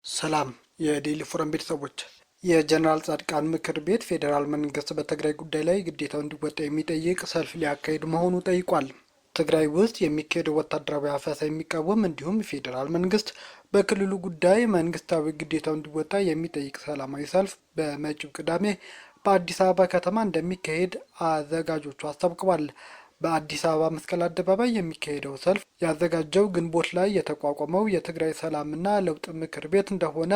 ሰላም የዴሊ ፎረም ቤተሰቦች፣ የጀነራል ጻድቃን ምክር ቤት ፌዴራል መንግስት በትግራይ ጉዳይ ላይ ግዴታው እንዲወጣ የሚጠይቅ ሰልፍ ሊያካሂድ መሆኑ ጠይቋል። ትግራይ ውስጥ የሚካሄደው ወታደራዊ አፈሳ የሚቃወም እንዲሁም ፌዴራል መንግስት በክልሉ ጉዳይ መንግስታዊ ግዴታው እንዲወጣ የሚጠይቅ ሰላማዊ ሰልፍ በመጪው ቅዳሜ በአዲስ አበባ ከተማ እንደሚካሄድ አዘጋጆቹ አስታውቀዋል። በአዲስ አበባ መስቀል አደባባይ የሚካሄደው ሰልፍ ያዘጋጀው ግንቦት ላይ የተቋቋመው የትግራይ ሰላምና ለውጥ ምክር ቤት እንደሆነ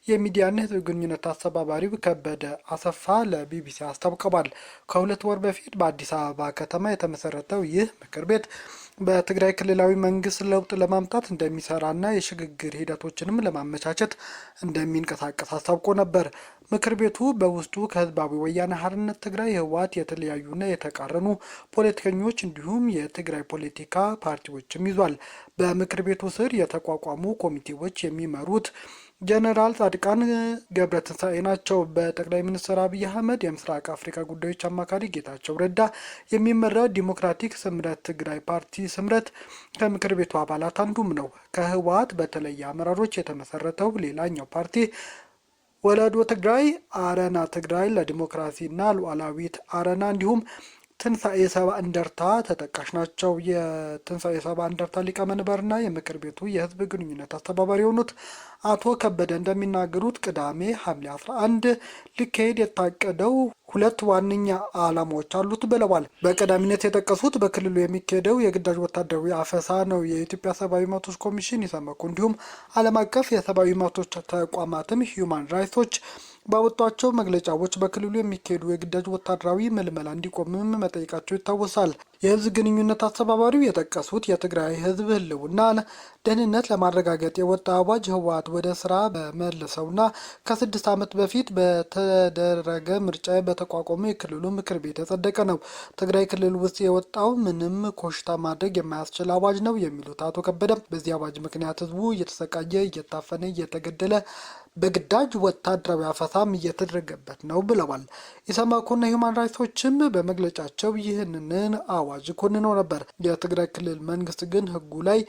የሚዲያና ሕዝብ ግንኙነት አስተባባሪው ከበደ አሰፋ ለቢቢሲ አስታውቀዋል። ከሁለት ወር በፊት በአዲስ አበባ ከተማ የተመሰረተው ይህ ምክር ቤት በትግራይ ክልላዊ መንግስት ለውጥ ለማምጣት እንደሚሰራና የሽግግር ሂደቶችንም ለማመቻቸት እንደሚንቀሳቀስ አስታውቆ ነበር። ምክር ቤቱ በውስጡ ከህዝባዊ ወያነ ሓርነት ትግራይ ህወሓት የተለያዩና የተቃረኑ ፖለቲከኞች እንዲሁም የትግራይ ፖለቲካ ፓርቲዎችም ይዟል። በምክር ቤቱ ስር የተቋቋሙ ኮሚቴዎች የሚመሩት ጀነራል ጻድቃን ገብረትንሳኤ ናቸው። በጠቅላይ ሚኒስትር አብይ አህመድ የምስራቅ አፍሪካ ጉዳዮች አማካሪ ጌታቸው ረዳ የሚመራው ዲሞክራቲክ ስምረት ትግራይ ፓርቲ ስምረት ከምክር ቤቱ አባላት አንዱም ነው። ከህወሓት በተለየ አመራሮች የተመሰረተው ሌላኛው ፓርቲ ወለዶ ትግራይ፣ አረና ትግራይ ለዲሞክራሲና ሉዓላዊት አረና እንዲሁም ትንሣኤ ሰባ እንደርታ ተጠቃሽ ናቸው። የትንሣኤ ሰባ እንደርታ ሊቀመንበርና የምክር ቤቱ የህዝብ ግንኙነት አስተባባሪ የሆኑት አቶ ከበደ እንደሚናገሩት ቅዳሜ ሐምሌ 11 ሊካሄድ የታቀደው ሁለት ዋነኛ ዓላማዎች አሉት ብለዋል። በቀዳሚነት የጠቀሱት በክልሉ የሚካሄደው የግዳጅ ወታደራዊ አፈሳ ነው። የኢትዮጵያ ሰብአዊ መብቶች ኮሚሽን ኢሰመኮ እንዲሁም ዓለም አቀፍ የሰብአዊ መብቶች ተቋማትም ሂዩማን ራይትስ ባወጧቸው መግለጫዎች በክልሉ የሚካሄዱ የግዳጅ ወታደራዊ ምልመላ እንዲቆምም መጠየቃቸው ይታወሳል። የህዝብ ግንኙነት አስተባባሪው የጠቀሱት የትግራይ ህዝብ ህልውና ደህንነት ለማረጋገጥ የወጣ አዋጅ ህወሓት ወደ ስራ በመለሰውና ከ6 ዓመት በፊት በተደረገ ምርጫ በተቋቋመ የክልሉ ምክር ቤት የጸደቀ ነው። ትግራይ ክልል ውስጥ የወጣው ምንም ኮሽታ ማድረግ የማያስችል አዋጅ ነው የሚሉት አቶ ከበደም በዚህ አዋጅ ምክንያት ህዝቡ እየተሰቃየ፣ እየታፈነ፣ እየተገደለ በግዳጅ ወታደራዊ አፈሳም እየተደረገበት ነው ብለዋል። ኢሰመኮና ሂውማን ራይትሶችም በመግለጫቸው ይህንን አዋጅ ኮንነው ነበር። የትግራይ ክልል መንግስት ግን ህጉ ላይ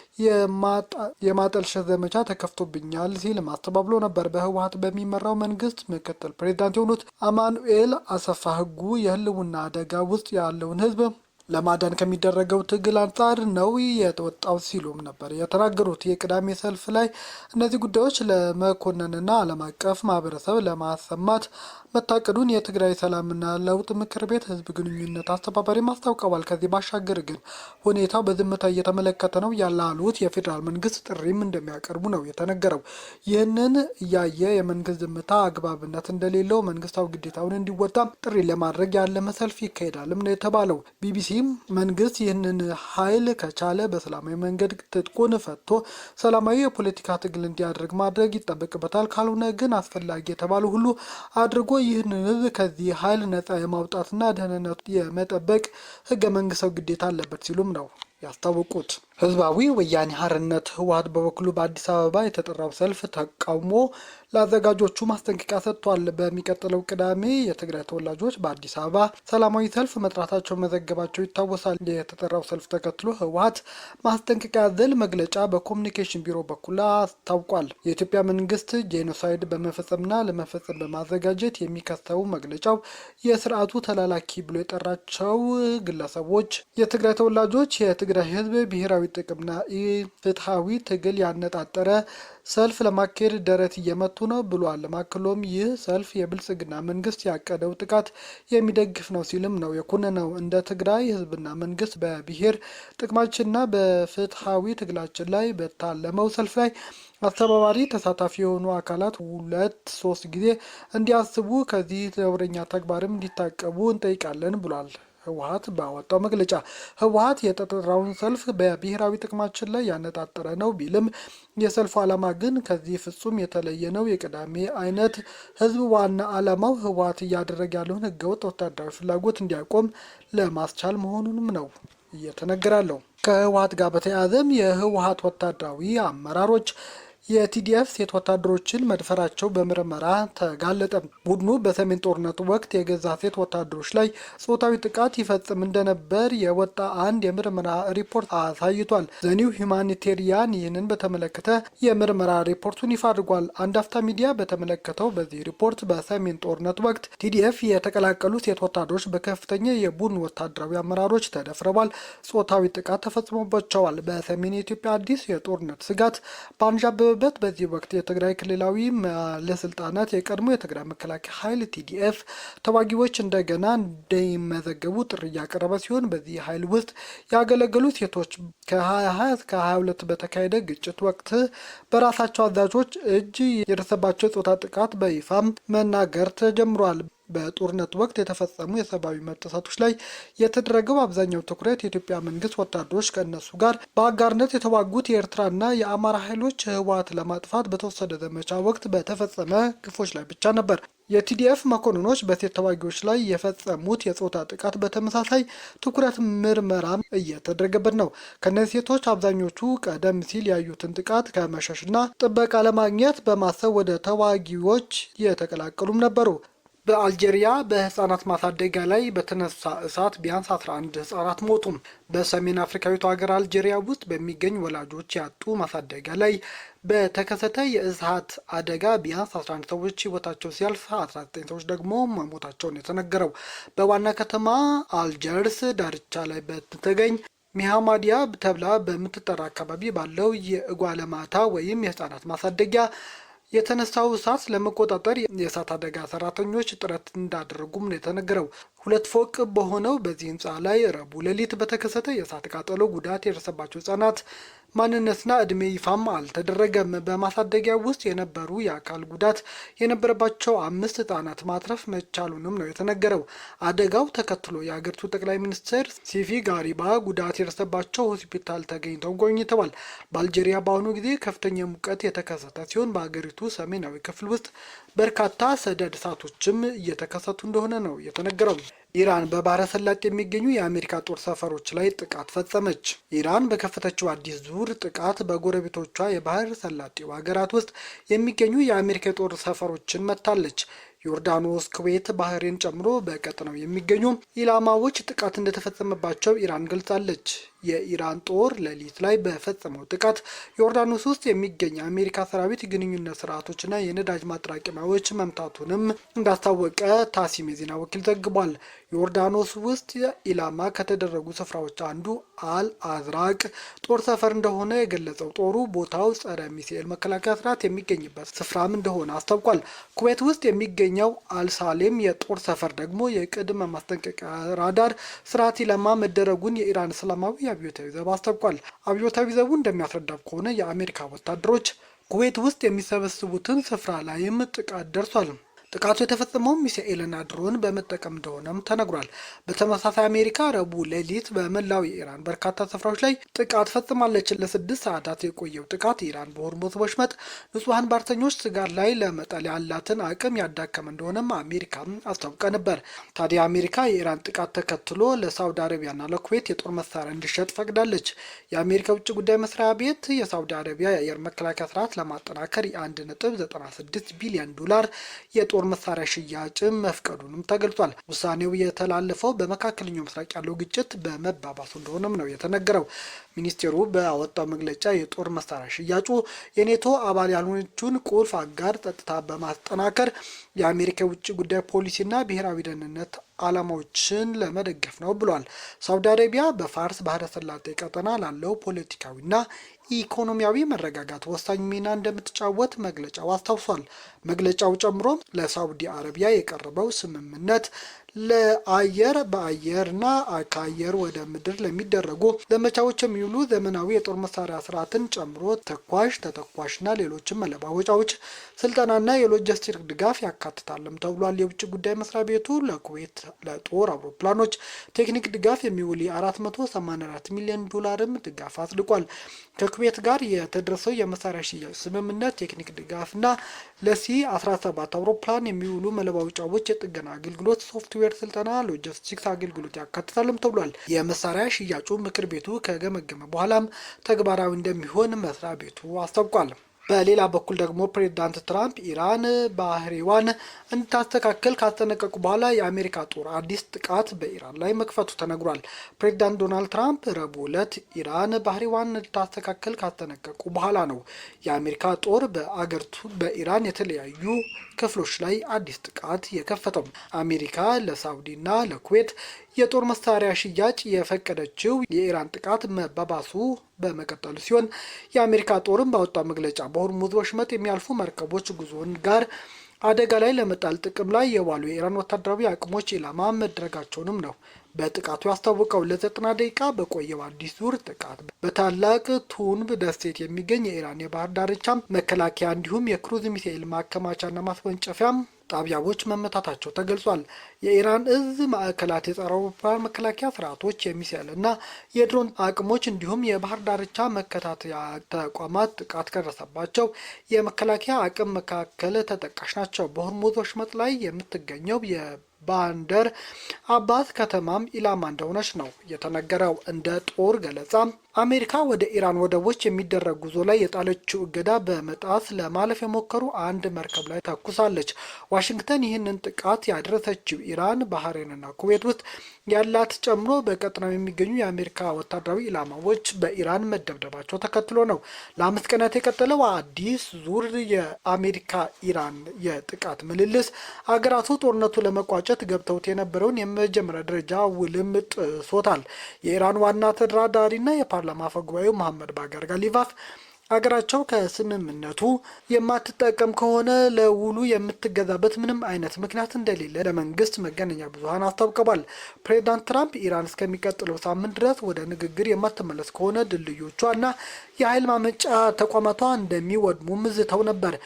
የማጠልሸት ዘመቻ ተከፍቶብኛል ሲል ማስተባብሎ ነበር። በህወሓት በሚመራው መንግስት ምክትል ፕሬዚዳንት የሆኑት አማኑኤል አሰፋ ህጉ የህልውና አደጋ ውስጥ ያለውን ህዝብ ለማዳን ከሚደረገው ትግል አንጻር ነው የተወጣው ሲሉም ነበር የተናገሩት። የቅዳሜ ሰልፍ ላይ እነዚህ ጉዳዮች ለመኮነንና ዓለም አቀፍ ማህበረሰብ ለማሰማት መታቀዱን የትግራይ ሰላምና ለውጥ ምክር ቤት ህዝብ ግንኙነት አስተባባሪ ማስታውቀዋል። ከዚህ ባሻገር ግን ሁኔታው በዝምታ እየተመለከተ ነው ያላሉት የፌዴራል መንግስት ጥሪም እንደሚያቀርቡ ነው የተነገረው። ይህንን እያየ የመንግስት ዝምታ አግባብነት እንደሌለው መንግስታዊ ግዴታውን እንዲወጣ ጥሪ ለማድረግ ያለመ ሰልፍ ይካሄዳልም ነው የተባለው። ቢቢሲ መንግስት ይህንን ኃይል ከቻለ በሰላማዊ መንገድ ትጥቁን ፈቶ ሰላማዊ የፖለቲካ ትግል እንዲያደርግ ማድረግ ይጠበቅበታል። ካልሆነ ግን አስፈላጊ የተባለ ሁሉ አድርጎ ይህንን ህዝብ ከዚህ ኃይል ነጻ የማውጣትና ደህንነቱ የመጠበቅ ህገ መንግስታዊ ግዴታ አለበት ሲሉም ነው ያስታወቁት። ህዝባዊ ወያኔ ሓርነት ህወሓት በበኩሉ በአዲስ አበባ የተጠራው ሰልፍ ተቃውሞ ለአዘጋጆቹ ማስጠንቀቂያ ሰጥቷል። በሚቀጥለው ቅዳሜ የትግራይ ተወላጆች በአዲስ አበባ ሰላማዊ ሰልፍ መጥራታቸው መዘገባቸው ይታወሳል። የተጠራው ሰልፍ ተከትሎ ህወሓት ማስጠንቀቂያ ያዘለ መግለጫ በኮሚኒኬሽን ቢሮ በኩል አስታውቋል። የኢትዮጵያ መንግስት ጄኖሳይድ በመፈጸምና ለመፈጸም በማዘጋጀት የሚከሰው መግለጫው የስርዓቱ ተላላኪ ብሎ የጠራቸው ግለሰቦች የትግራይ ተወላጆች የትግራይ ህዝብ ብሔራዊ ጥቅምና ፍትሐዊ ትግል ያነጣጠረ ሰልፍ ለማካሄድ ደረት እየመቱ ነው ብሏል። ማክሎም ይህ ሰልፍ የብልጽግና መንግስት ያቀደው ጥቃት የሚደግፍ ነው ሲልም ነው የኮነነው። እንደ ትግራይ ህዝብና መንግስት በብሔር ጥቅማችንና በፍትሐዊ ትግላችን ላይ በታለመው ሰልፍ ላይ አስተባባሪ ተሳታፊ የሆኑ አካላት 2-3 ጊዜ እንዲያስቡ ከዚህ ነውረኛ ተግባርም እንዲታቀቡ እንጠይቃለን ብሏል። ህወሓት ባወጣው መግለጫ ህወሓት የተጠራውን ሰልፍ በብሔራዊ ጥቅማችን ላይ ያነጣጠረ ነው ቢልም የሰልፉ ዓላማ ግን ከዚህ ፍጹም የተለየ ነው። የቅዳሜ አይነት ህዝብ ዋና ዓላማው ህወሓት እያደረገ ያለውን ህገወጥ ወታደራዊ ፍላጎት እንዲያቆም ለማስቻል መሆኑንም ነው እየተነገራለው። ከህወሓት ጋር በተያያዘም የህወሓት ወታደራዊ አመራሮች የቲዲኤፍ ሴት ወታደሮችን መድፈራቸው በምርመራ ተጋለጠ። ቡድኑ በሰሜን ጦርነቱ ወቅት የገዛ ሴት ወታደሮች ላይ ጾታዊ ጥቃት ይፈጽም እንደነበር የወጣ አንድ የምርመራ ሪፖርት አሳይቷል። ዘኒው ሁማኒቴሪያን ይህንን በተመለከተ የምርመራ ሪፖርቱን ይፋ አድርጓል። አንድ አፍታ ሚዲያ በተመለከተው በዚህ ሪፖርት በሰሜን ጦርነቱ ወቅት ቲዲኤፍ የተቀላቀሉ ሴት ወታደሮች በከፍተኛ የቡድኑ ወታደራዊ አመራሮች ተደፍረዋል፣ ጾታዊ ጥቃት ተፈጽሞባቸዋል። በሰሜን የኢትዮጵያ አዲስ የጦርነት ስጋት በአንዣበበበት በዚህ ወቅት የትግራይ ክልላዊ ባለስልጣናት የቀድሞ የትግራይ መከላከያ ኃይል ቲዲኤፍ ተዋጊዎች እንደገና እንዲመዘገቡ ጥሪ እያቀረበ ሲሆን በዚህ ኃይል ውስጥ ያገለገሉ ሴቶች ከ2020 እስከ 22 በተካሄደ ግጭት ወቅት በራሳቸው አዛዦች እጅ የደረሰባቸው ጾታ ጥቃት በይፋም መናገር ተጀምሯል። በጦርነት ወቅት የተፈጸሙ የሰብአዊ መብት ጥሰቶች ላይ የተደረገው አብዛኛው ትኩረት የኢትዮጵያ መንግስት ወታደሮች ከእነሱ ጋር በአጋርነት የተዋጉት የኤርትራና የአማራ ኃይሎች ህወሓት ለማጥፋት በተወሰደ ዘመቻ ወቅት በተፈጸመ ግፎች ላይ ብቻ ነበር። የቲዲኤፍ መኮንኖች በሴት ተዋጊዎች ላይ የፈጸሙት የጾታ ጥቃት በተመሳሳይ ትኩረት ምርመራ እየተደረገበት ነው። ከነዚህ ሴቶች አብዛኞቹ ቀደም ሲል ያዩትን ጥቃት ከመሸሽና ጥበቃ ለማግኘት በማሰብ ወደ ተዋጊዎች የተቀላቀሉም ነበሩ። በአልጄሪያ በህፃናት ማሳደጊያ ላይ በተነሳ እሳት ቢያንስ 11 ህፃናት ሞቱ። በሰሜን አፍሪካዊቱ ሀገር አልጄሪያ ውስጥ በሚገኝ ወላጆች ያጡ ማሳደጊያ ላይ በተከሰተ የእሳት አደጋ ቢያንስ 11 ሰዎች ህይወታቸው ሲያልፍ 19 ሰዎች ደግሞ መሞታቸውን የተነገረው በዋና ከተማ አልጀርስ ዳርቻ ላይ በምትገኝ ሚሃማዲያ ተብላ በምትጠራ አካባቢ ባለው የእጓለማታ ወይም የህፃናት ማሳደጊያ የተነሳው እሳት ለመቆጣጠር የእሳት አደጋ ሰራተኞች ጥረት እንዳደረጉም ነው የተነገረው። 2 ፎቅ በሆነው በዚህ ህንፃ ላይ ረቡዕ ሌሊት በተከሰተ የእሳት ቃጠሎ ጉዳት የደረሰባቸው ህጻናት ማንነትና እድሜ ይፋም አልተደረገም። በማሳደጊያ ውስጥ የነበሩ የአካል ጉዳት የነበረባቸው 5 ህጻናት ማትረፍ መቻሉንም ነው የተነገረው። አደጋው ተከትሎ የሀገሪቱ ጠቅላይ ሚኒስትር ሲፊ ጋሪባ ጉዳት የደረሰባቸው ሆስፒታል ተገኝተው ጎብኝተዋል። በአልጄሪያ በአሁኑ ጊዜ ከፍተኛ ሙቀት የተከሰተ ሲሆን በሀገሪቱ ሰሜናዊ ክፍል ውስጥ በርካታ ሰደድ እሳቶችም እየተከሰቱ እንደሆነ ነው የተነገረው። ኢራን በባህረ ሰላጤ የሚገኙ የአሜሪካ ጦር ሰፈሮች ላይ ጥቃት ፈጸመች። ኢራን በከፈተችው አዲስ ዙር ጥቃት በጎረቤቶቿ የባህረ ሰላጤው ሀገራት ውስጥ የሚገኙ የአሜሪካ የጦር ሰፈሮችን መታለች። ዮርዳኖስ፣ ኩዌት፣ ባህሬን ጨምሮ በቀጠናው የሚገኙ ኢላማዎች ጥቃት እንደተፈጸመባቸው ኢራን ገልጻለች። የኢራን ጦር ሌሊት ላይ በፈጸመው ጥቃት ዮርዳኖስ ውስጥ የሚገኝ የአሜሪካ ሰራዊት ግንኙነት ስርዓቶችና የነዳጅ ማጠራቀሚያዎች መምታቱንም እንዳስታወቀ ታሲም የዜና ወኪል ዘግቧል። ዮርዳኖስ ውስጥ ኢላማ ከተደረጉ ስፍራዎች አንዱ አል አዝራቅ ጦር ሰፈር እንደሆነ የገለጸው ጦሩ ቦታው ጸረ ሚሳኤል መከላከያ ስርዓት የሚገኝበት ስፍራም እንደሆነ አስታውቋል። ኩዌት ውስጥ የሚገኘው አልሳሌም የጦር ሰፈር ደግሞ የቅድመ ማስጠንቀቂያ ራዳር ስርዓት ኢላማ መደረጉን የኢራን እስላማዊ አብዮታዊ ዘብ አስታውቋል። አብዮታዊ ዘቡ እንደሚያስረዳው ከሆነ የአሜሪካ ወታደሮች ኩዌት ውስጥ የሚሰበስቡትን ስፍራ ላይም ጥቃት ደርሷል። ጥቃቱ የተፈጸመው ሚሳኤልና ድሮን በመጠቀም እንደሆነም ተነግሯል። በተመሳሳይ አሜሪካ ረቡዕ ሌሊት በመላው የኢራን በርካታ ስፍራዎች ላይ ጥቃት ፈጽማለች። ለ6 ሰዓታት የቆየው ጥቃት ኢራን በሆርሙዝ ወሽመጥ ንጹሐን ባህረተኞች ስጋት ላይ ለመጣል ያላትን አቅም ያዳከመ እንደሆነም አሜሪካ አስታውቃ ነበር። ታዲያ አሜሪካ የኢራን ጥቃት ተከትሎ ለሳውዲ አረቢያና ለኩዌት የጦር መሳሪያ እንዲሸጥ ፈቅዳለች። የአሜሪካ ውጭ ጉዳይ መስሪያ ቤት የሳውዲ አረቢያ የአየር መከላከያ ስርዓት ለማጠናከር የ1.96 ቢሊዮን ዶላር የጦር መሳሪያ ሽያጭ መፍቀዱንም ተገልጿል። ውሳኔው የተላለፈው በመካከለኛው ምስራቅ ያለው ግጭት በመባባሱ እንደሆነም ነው የተነገረው። ሚኒስቴሩ በአወጣው መግለጫ የጦር መሳሪያ ሽያጩ የኔቶ አባል ያልሆነችውን ቁልፍ አጋር ጸጥታ በማጠናከር የአሜሪካ የውጭ ጉዳይ ፖሊሲና ብሔራዊ ደህንነት ዓላማዎችን ለመደገፍ ነው ብሏል። ሳውዲ አረቢያ በፋርስ ባህረ ሰላጤ ቀጠና ላለው ፖለቲካዊና ኢኮኖሚያዊ መረጋጋት ወሳኝ ሚና እንደምትጫወት መግለጫው አስታውሷል። መግለጫው ጨምሮ ለሳውዲ አረቢያ የቀረበው ስምምነት ለአየር በአየርና ከአየር ወደ ምድር ለሚደረጉ ዘመቻዎች የሚውሉ ዘመናዊ የጦር መሳሪያ ስርዓትን ጨምሮ ተኳሽ፣ ተተኳሽና ሌሎችም መለዋወጫዎች፣ ስልጠናና የሎጂስቲክ ድጋፍ ያካትታልም ተብሏል። የውጭ ጉዳይ መስሪያ ቤቱ ለኩዌት ለጦር አውሮፕላኖች ቴክኒክ ድጋፍ የሚውል የ484 ሚሊዮን ዶላርም ድጋፍ አጽድቋል። ከኩዌት ጋር የተደረሰው የመሳሪያ ሽያጭ ስምምነት ቴክኒክ ድጋፍና ለሲ-17 አውሮፕላን የሚውሉ መለዋወጫዎች የጥገና አገልግሎት፣ ሶፍትዌር ስልጠና፣ ሎጂስቲክስ አገልግሎት ያካትታልም ተብሏል። የመሳሪያ ሽያጩ ምክር ቤቱ ከገመገመ በኋላም ተግባራዊ እንደሚሆን መስሪያ ቤቱ አስታውቋል። በሌላ በኩል ደግሞ ፕሬዚዳንት ትራምፕ ኢራን ባህሪዋን እንድታስተካከል ካስጠነቀቁ በኋላ የአሜሪካ ጦር አዲስ ጥቃት በኢራን ላይ መክፈቱ ተነግሯል። ፕሬዚዳንት ዶናልድ ትራምፕ ረቡዕ ዕለት ኢራን ባህሪዋን እንድታስተካከል ካስጠነቀቁ በኋላ ነው የአሜሪካ ጦር በአገሪቱ በኢራን የተለያዩ ክፍሎች ላይ አዲስ ጥቃት የከፈተው። አሜሪካ ለሳውዲና ለኩዌት የጦር መሳሪያ ሽያጭ የፈቀደችው የኢራን ጥቃት መባባሱ በመቀጠሉ ሲሆን የአሜሪካ ጦርም ባወጣው መግለጫ በሆርሙዝ ወሽመጥ የሚያልፉ መርከቦች ጉዞን ጋር አደጋ ላይ ለመጣል ጥቅም ላይ የዋሉ የኢራን ወታደራዊ አቅሞች ኢላማ መድረጋቸውንም ነው በጥቃቱ ያስታወቀው። ለ90 ደቂቃ በቆየው አዲስ ዙር ጥቃት በታላቅ ቱንብ ደሴት የሚገኝ የኢራን የባህር ዳርቻ መከላከያ እንዲሁም የክሩዝ ሚሳኤል ማከማቻና ማስወንጨፊያ ጣቢያዎች መመታታቸው ተገልጿል። የኢራን እዝ ማዕከላት የጸረ አውሮፕላን መከላከያ ስርዓቶች፣ የሚሳኤልና የድሮን አቅሞች እንዲሁም የባህር ዳርቻ መከታተያ ተቋማት ጥቃት ከደረሰባቸው የመከላከያ አቅም መካከል ተጠቃሽ ናቸው። በሆርሙዝ ወሽመጥ ላይ የምትገኘው ባንደር አባስ ከተማም ኢላማ እንደሆነች ነው የተነገረው። እንደ ጦር ገለጻ አሜሪካ ወደ ኢራን ወደቦች የሚደረግ ጉዞ ላይ የጣለችው እገዳ በመጣስ ለማለፍ የሞከሩ አንድ መርከብ ላይ ተኩሳለች። ዋሽንግተን ይህንን ጥቃት ያደረሰችው ኢራን ባህሬንና ኩዌት ውስጥ ያላት ጨምሮ በቀጠናው የሚገኙ የአሜሪካ ወታደራዊ ኢላማዎች በኢራን መደብደባቸው ተከትሎ ነው። ለ5 ቀናት የቀጠለው አዲስ ዙር የአሜሪካ ኢራን የጥቃት ምልልስ አገራቱ ጦርነቱ ለመቋጨት ገብተውት የነበረውን የመጀመሪያ ደረጃ ውልም ጥሶታል። የኢራን ዋና ተደራዳሪና የፓርላማ አፈ ጉባኤው መሐመድ ባገር ጋሊቫፍ አገራቸው ከስምምነቱ የማትጠቀም ከሆነ ለውሉ የምትገዛበት ምንም አይነት ምክንያት እንደሌለ ለመንግስት መገናኛ ብዙኃን አስታውቀዋል። ፕሬዚዳንት ትራምፕ ኢራን እስከሚቀጥለው ሳምንት ድረስ ወደ ንግግር የማትመለስ ከሆነ ድልድዮቿና የኃይል ማመንጫ ተቋማቷ እንደሚወድሙም ዝተው ነበር።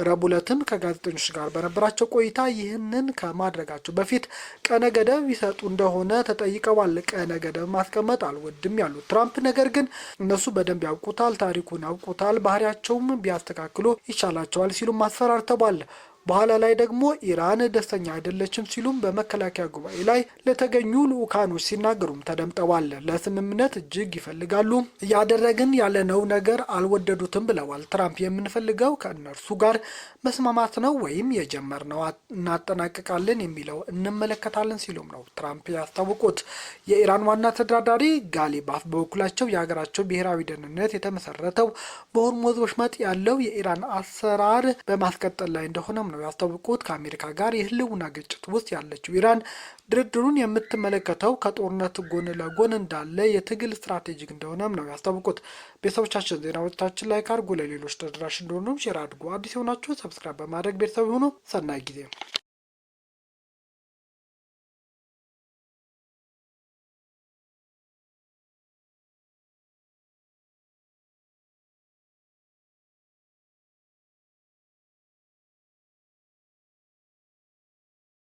ረቡዕ ዕለትም ከጋዜጠኞች ጋር በነበራቸው ቆይታ ይህንን ከማድረጋቸው በፊት ቀነ ገደብ ይሰጡ እንደሆነ ተጠይቀዋል። ቀነ ገደብ ማስቀመጥ አልወድም ያሉት ትራምፕ ነገር ግን እነሱ በደንብ ያውቁታል፣ ታሪኩን ያውቁታል፣ ባህሪያቸውም ቢያስተካክሉ ይቻላቸዋል ሲሉም አስፈራርተዋል። በኋላ ላይ ደግሞ ኢራን ደስተኛ አይደለችም ሲሉም በመከላከያ ጉባኤ ላይ ለተገኙ ልኡካኖች ሲናገሩም ተደምጠዋል። ለስምምነት እጅግ ይፈልጋሉ፣ እያደረግን ያለነው ነገር አልወደዱትም ብለዋል። ትራምፕ የምንፈልገው ከእነርሱ ጋር መስማማት ነው ወይም የጀመርነው እናጠናቅቃለን የሚለው እንመለከታለን ሲሉም ነው ትራምፕ ያስታወቁት። የኢራን ዋና ተደራዳሪ ጋሊባፍ በበኩላቸው የሀገራቸው ብሔራዊ ደህንነት የተመሰረተው በሆርሙዝ ወሽመጥ ያለው የኢራን አሰራር በማስቀጠል ላይ እንደሆነም ነው ያስታወቁት። ከአሜሪካ ጋር የህልውና ግጭት ውስጥ ያለችው ኢራን ድርድሩን የምትመለከተው ከጦርነት ጎን ለጎን እንዳለ የትግል ስትራቴጂክ እንደሆነም ነው ያስታወቁት። ቤተሰቦቻችን ዜናዎቻችን ላይ ካርጉ ለሌሎች ተደራሽ እንደሆኑም ሼር አድርጉ። አዲስ የሆናችሁ ሰብስክራይብ በማድረግ ቤተሰብ ሆኖ ሰናይ ጊዜ